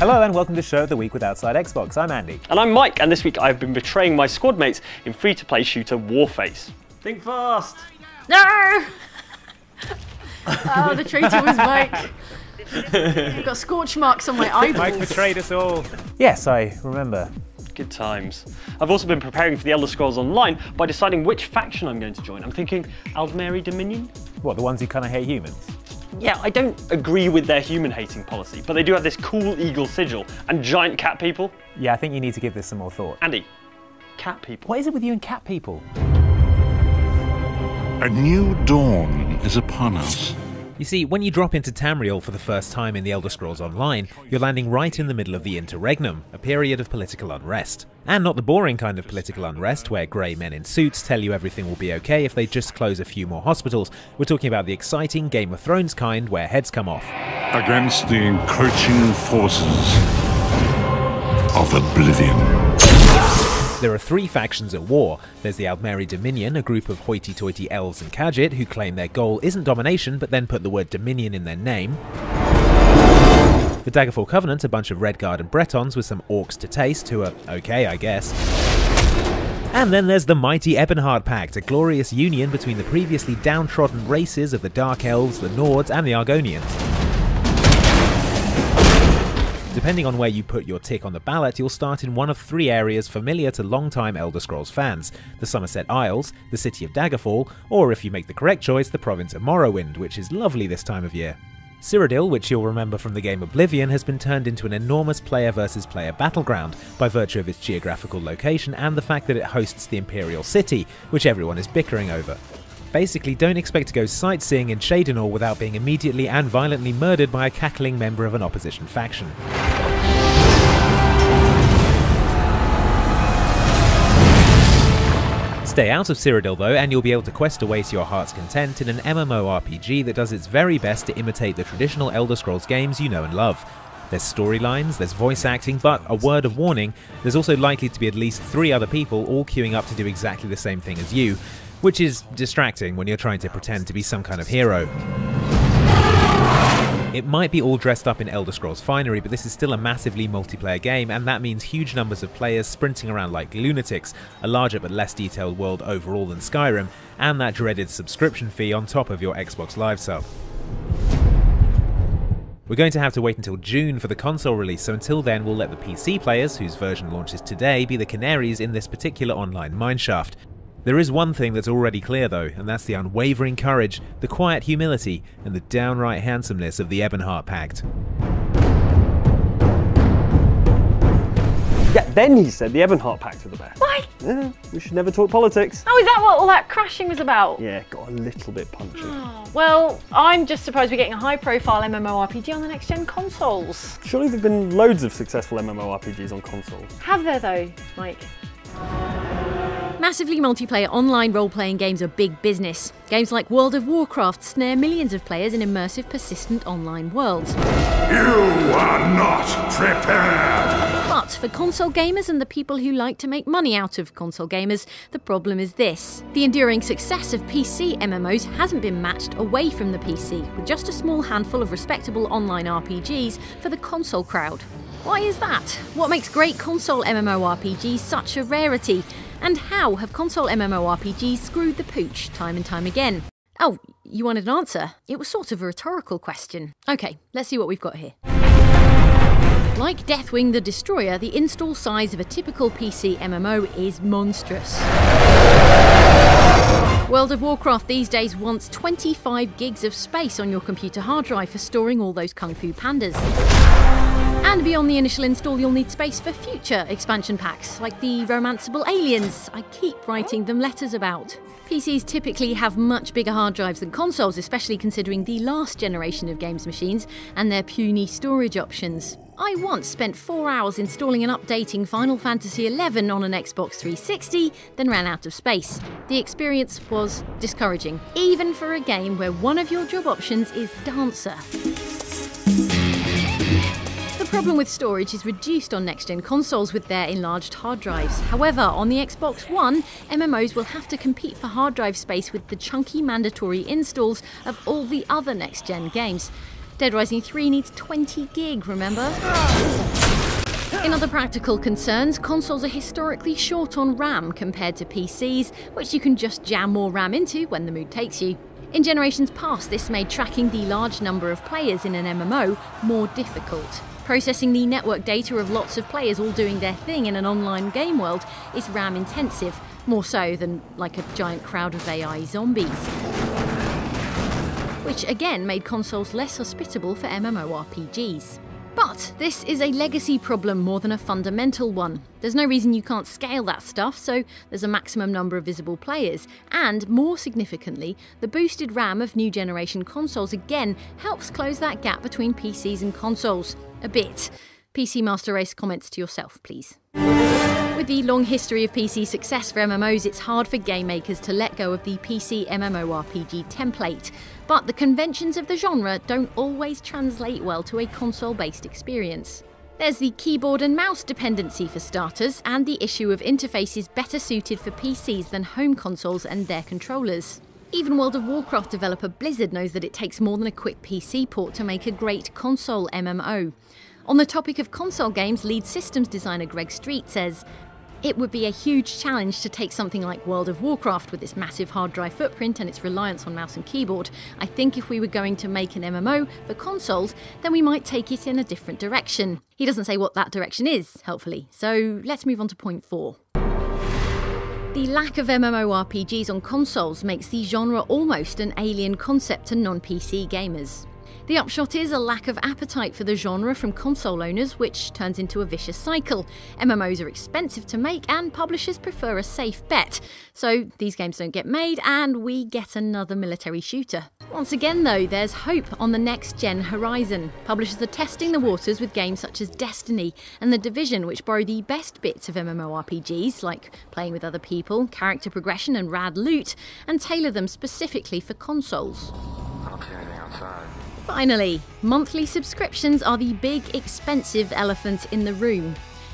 Hello and welcome to Show of the Week with Outside Xbox. I'm Andy. And I'm Mike, and this week I've been betraying my squad mates in free-to-play shooter Warface. Think fast! No! Oh, the traitor was Mike. I've got scorch marks on my eyeballs. Mike betrayed us all. Yes, I remember. Good times. I've also been preparing for the Elder Scrolls Online by deciding which faction I'm going to join. I'm thinking Aldmeri Dominion? What, the ones who kind of hate humans? Yeah, I don't agree with their human-hating policy, but they do have this cool eagle sigil and giant cat people. Yeah, I think you need to give this some more thought. Andy, cat people. What is it with you and cat people? A new dawn is upon us. You see, when you drop into Tamriel for the first time in the Elder Scrolls Online, you're landing right in the middle of the Interregnum, a period of political unrest. And not the boring kind of political unrest where grey men in suits tell you everything will be okay if they just close a few more hospitals. We're talking about the exciting Game of Thrones kind where heads come off. Against the encroaching forces of oblivion. There are three factions at war. There's the Aldmeri Dominion, a group of hoity-toity elves and Khajiit who claim their goal isn't domination but then put the word Dominion in their name. The Daggerfall Covenant, a bunch of Redguard and Bretons with some orcs to taste who are okay, I guess. And then there's the mighty Ebonheart Pact, a glorious union between the previously downtrodden races of the Dark Elves, the Nords and the Argonians. Depending on where you put your tick on the ballot, you'll start in one of three areas familiar to long-time Elder Scrolls fans: the Somerset Isles, the city of Daggerfall, or if you make the correct choice, the province of Morrowind, which is lovely this time of year. Cyrodiil, which you'll remember from the game Oblivion, has been turned into an enormous player versus player battleground by virtue of its geographical location and the fact that it hosts the Imperial City, which everyone is bickering over. Basically, don't expect to go sightseeing in Shadinor without being immediately and violently murdered by a cackling member of an opposition faction. Stay out of Cyrodiil though, and you'll be able to quest away to your heart's content in an MMORPG that does its very best to imitate the traditional Elder Scrolls games you know and love. There's storylines, there's voice acting, but a word of warning, there's also likely to be at least 3 other people all queuing up to do exactly the same thing as you, which is distracting when you're trying to pretend to be some kind of hero. It might be all dressed up in Elder Scrolls finery, but this is still a massively multiplayer game, and that means huge numbers of players sprinting around like lunatics, a larger but less detailed world overall than Skyrim, and that dreaded subscription fee on top of your Xbox Live sub. We're going to have to wait until June for the console release, so until then we'll let the PC players, whose version launches today, be the canaries in this particular online mineshaft. There is one thing that's already clear though, and that's the unwavering courage, the quiet humility, and the downright handsomeness of the Ebonheart Pact. Yeah, then he said the Ebonheart Pact were the best. Why? Yeah, we should never talk politics. Oh, is that what all that crashing was about? Yeah, got a little bit punchy. Oh, well, I'm just surprised we're getting a high-profile MMORPG on the next-gen consoles. Surely there've been loads of successful MMORPGs on consoles. Have there, though, Mike? Massively multiplayer online role-playing games are big business. Games like World of Warcraft snare millions of players in immersive, persistent online worlds. You are not prepared! But for console gamers and the people who like to make money out of console gamers, the problem is this. The enduring success of PC MMOs hasn't been matched away from the PC, with just a small handful of respectable online RPGs for the console crowd. Why is that? What makes great console MMORPGs such a rarity? And how have console MMORPGs screwed the pooch time and time again? Oh, you wanted an answer? It was sort of a rhetorical question. Okay, let's see what we've got here. Like Deathwing the Destroyer, the install size of a typical PC MMO is monstrous. World of Warcraft these days wants 25 gigs of space on your computer hard drive for storing all those Kung Fu Pandas. And beyond the initial install, you'll need space for future expansion packs, like the romanceable aliens I keep writing them letters about. PCs typically have much bigger hard drives than consoles, especially considering the last generation of games machines and their puny storage options. I once spent 4 hours installing and updating Final Fantasy XI on an Xbox 360, then ran out of space. The experience was discouraging, even for a game where one of your job options is dancer. The problem with storage is reduced on next-gen consoles with their enlarged hard drives. However, on the Xbox One, MMOs will have to compete for hard drive space with the chunky mandatory installs of all the other next-gen games. Dead Rising 3 needs 20 gig, remember? In other practical concerns, consoles are historically short on RAM compared to PCs, which you can just jam more RAM into when the mood takes you. In generations past, this made tracking the large number of players in an MMO more difficult. Processing the network data of lots of players all doing their thing in an online game world is RAM intensive, more so than like a giant crowd of AI zombies. Which again made consoles less hospitable for MMORPGs. But this is a legacy problem more than a fundamental one. There's no reason you can't scale that stuff, so there's a maximum number of visible players. And more significantly, the boosted RAM of new generation consoles again helps close that gap between PCs and consoles. A bit. PC Master Race comments to yourself, please. With the long history of PC success for MMOs, it's hard for game makers to let go of the PC MMORPG template. But the conventions of the genre don't always translate well to a console-based experience. There's the keyboard and mouse dependency for starters, and the issue of interfaces better suited for PCs than home consoles and their controllers. Even World of Warcraft developer Blizzard knows that it takes more than a quick PC port to make a great console MMO. On the topic of console games, lead systems designer Greg Street says, "It would be a huge challenge to take something like World of Warcraft with its massive hard drive footprint and its reliance on mouse and keyboard. I think if we were going to make an MMO for consoles, then we might take it in a different direction." He doesn't say what that direction is, helpfully, so let's move on to point 4. The lack of MMORPGs on consoles makes the genre almost an alien concept to non-PC gamers. The upshot is a lack of appetite for the genre from console owners, which turns into a vicious cycle. MMOs are expensive to make and publishers prefer a safe bet. So these games don't get made and we get another military shooter. Once again though, there's hope on the next gen horizon. Publishers are testing the waters with games such as Destiny and The Division, which borrow the best bits of MMORPGs, like playing with other people, character progression and rad loot, and tailor them specifically for consoles. I don't see anything outside. Finally, monthly subscriptions are the big, expensive elephant in the room.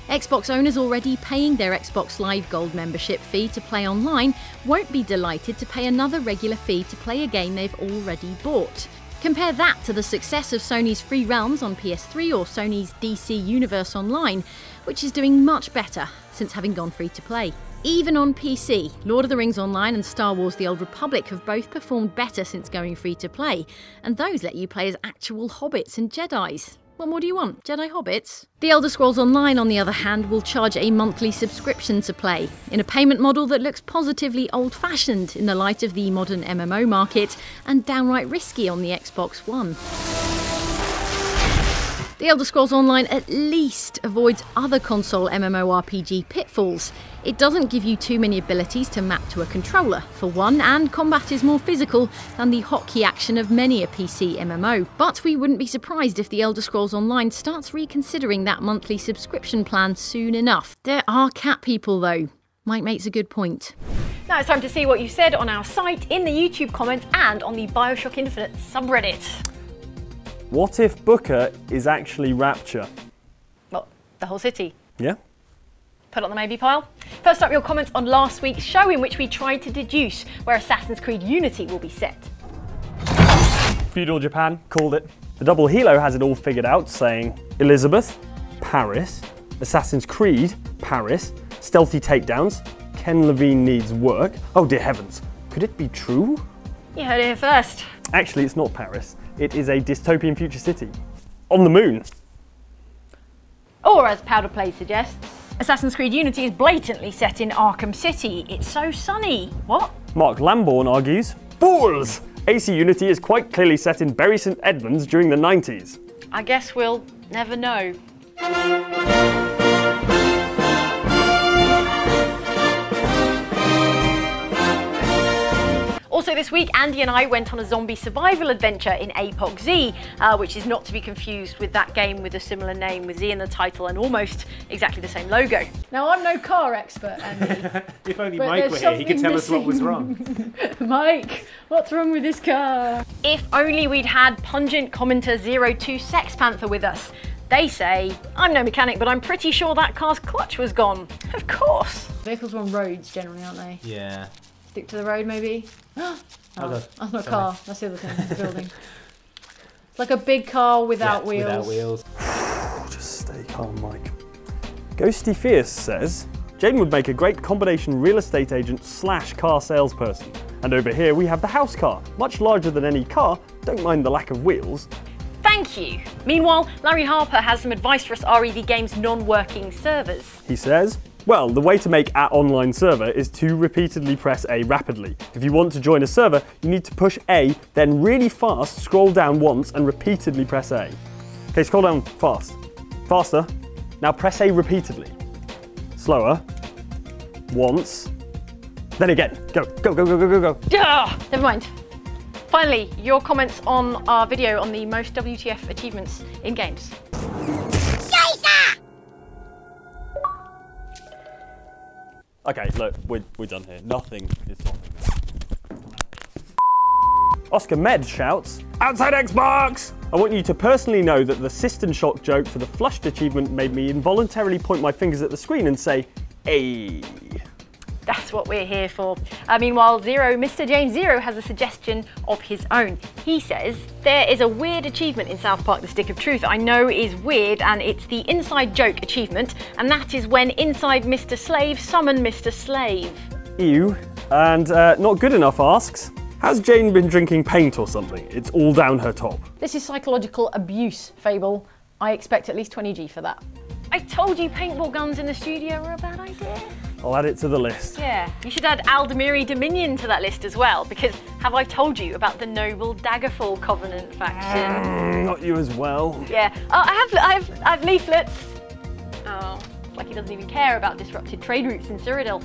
Xbox owners already paying their Xbox Live Gold membership fee to play online won't be delighted to pay another regular fee to play a game they've already bought. Compare that to the success of Sony's Free Realms on PS3 or Sony's DC Universe Online, which is doing much better since having gone free to play. Even on PC, Lord of the Rings Online and Star Wars The Old Republic have both performed better since going free to play, and those let you play as actual hobbits and Jedis. What more do you want? Jedi hobbits? The Elder Scrolls Online, on the other hand, will charge a monthly subscription to play, in a payment model that looks positively old-fashioned in the light of the modern MMO market, and downright risky on the Xbox One. The Elder Scrolls Online at least avoids other console MMORPG pitfalls. It doesn't give you too many abilities to map to a controller, for one, and combat is more physical than the hotkey action of many a PC MMO. But we wouldn't be surprised if the Elder Scrolls Online starts reconsidering that monthly subscription plan soon enough. There are cat people though. Mike makes a good point. Now it's time to see what you said on our site, in the YouTube comments, and on the Bioshock Infinite subreddit. What if Booker is actually Rapture? Well, the whole city. Yeah? Put on the maybe pile. First up, your comments on last week's show, in which we tried to deduce where Assassin's Creed Unity will be set. Feudal Japan called it. The Double Helo has it all figured out, saying Elizabeth, Paris, Assassin's Creed, Paris, stealthy takedowns, Ken Levine needs work. Oh dear heavens, could it be true? You heard it here first. Actually, it's not Paris. It is a dystopian future city. On the moon. Or as Powder Play suggests, Assassin's Creed Unity is blatantly set in Arkham City. It's so sunny. What? Mark Lambourne argues, fools! AC Unity is quite clearly set in Bury St Edmunds during the 90s. I guess we'll never know. Also this week, Andy and I went on a zombie survival adventure in APOC Z, which is not to be confused with that game with a similar name with Z in the title and almost exactly the same logo. Now, I'm no car expert, Andy. If only But Mike there's were here, he could something tell us what was missing. wrong. Mike, what's wrong with this car? If only we'd had pungent commenter 02 Sex Panther with us. They say, I'm no mechanic, but I'm pretty sure that car's clutch was gone. Of course. Vehicles are on roads generally, aren't they? Yeah. Stick to the road, maybe? Oh, God. That's not a Sorry. car. That's the other thing. It's a building. It's like a big car without wheels. Without wheels. Just stay calm, Mike. Ghosty Fierce says, Jane would make a great combination real estate agent / car salesperson. And over here we have the house car, much larger than any car, don't mind the lack of wheels. Thank you. Meanwhile, Larry Harper has some advice for us REV Games non-working servers. He says, well, the way to make @ online server is to repeatedly press A rapidly. If you want to join a server, you need to push A, then really fast scroll down once and repeatedly press A. Okay, scroll down fast. Faster. Now press A repeatedly. Slower. Once. Then again. Go, go, go, go, go, go, go. Never mind. Finally, your comments on our video on the most WTF achievements in games. Okay, look, we're done here. Nothing is stopping. Oscar Med shouts, outside Xbox! I want you to personally know that the System Shock joke for the flushed achievement made me involuntarily point my fingers at the screen and say, "Ay." That's what we're here for. Meanwhile, Mr. James Zero has a suggestion of his own. He says, there is a weird achievement in South Park, The Stick of Truth, I know is weird, and it's the Inside Joke achievement, and that is when inside Mr. Slave summon Mr. Slave. Ew. And Not Good Enough asks, has Jane been drinking paint or something? It's all down her top. This is psychological abuse, Fable. I expect at least 20G for that. I told you paintball guns in the studio were a bad idea. I'll add it to the list. Yeah, you should add Aldemiri Dominion to that list as well, because have I told you about the Noble Daggerfall Covenant faction? Not you as well. Yeah. Oh, I have leaflets. Oh, like he doesn't even care about disrupted trade routes in Cyrodiil.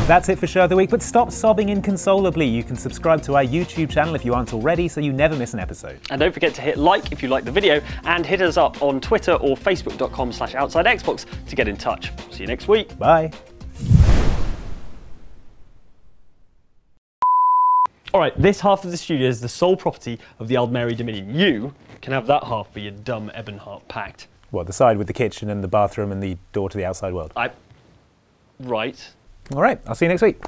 That's it for Show of the Week, but stop sobbing inconsolably. You can subscribe to our YouTube channel if you aren't already, so you never miss an episode. And don't forget to hit like if you like the video, and hit us up on Twitter or facebook.com/OutsideXbox to get in touch. See you next week. Bye. All right, this half of the studio is the sole property of the Aldemiri Dominion. You can have that half for your dumb Ebonheart pact. What, the side with the kitchen and the bathroom and the door to the outside world? Right. All right, I'll see you next week.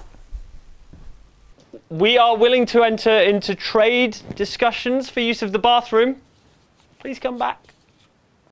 We are willing to enter into trade discussions for use of the bathroom. Please come back.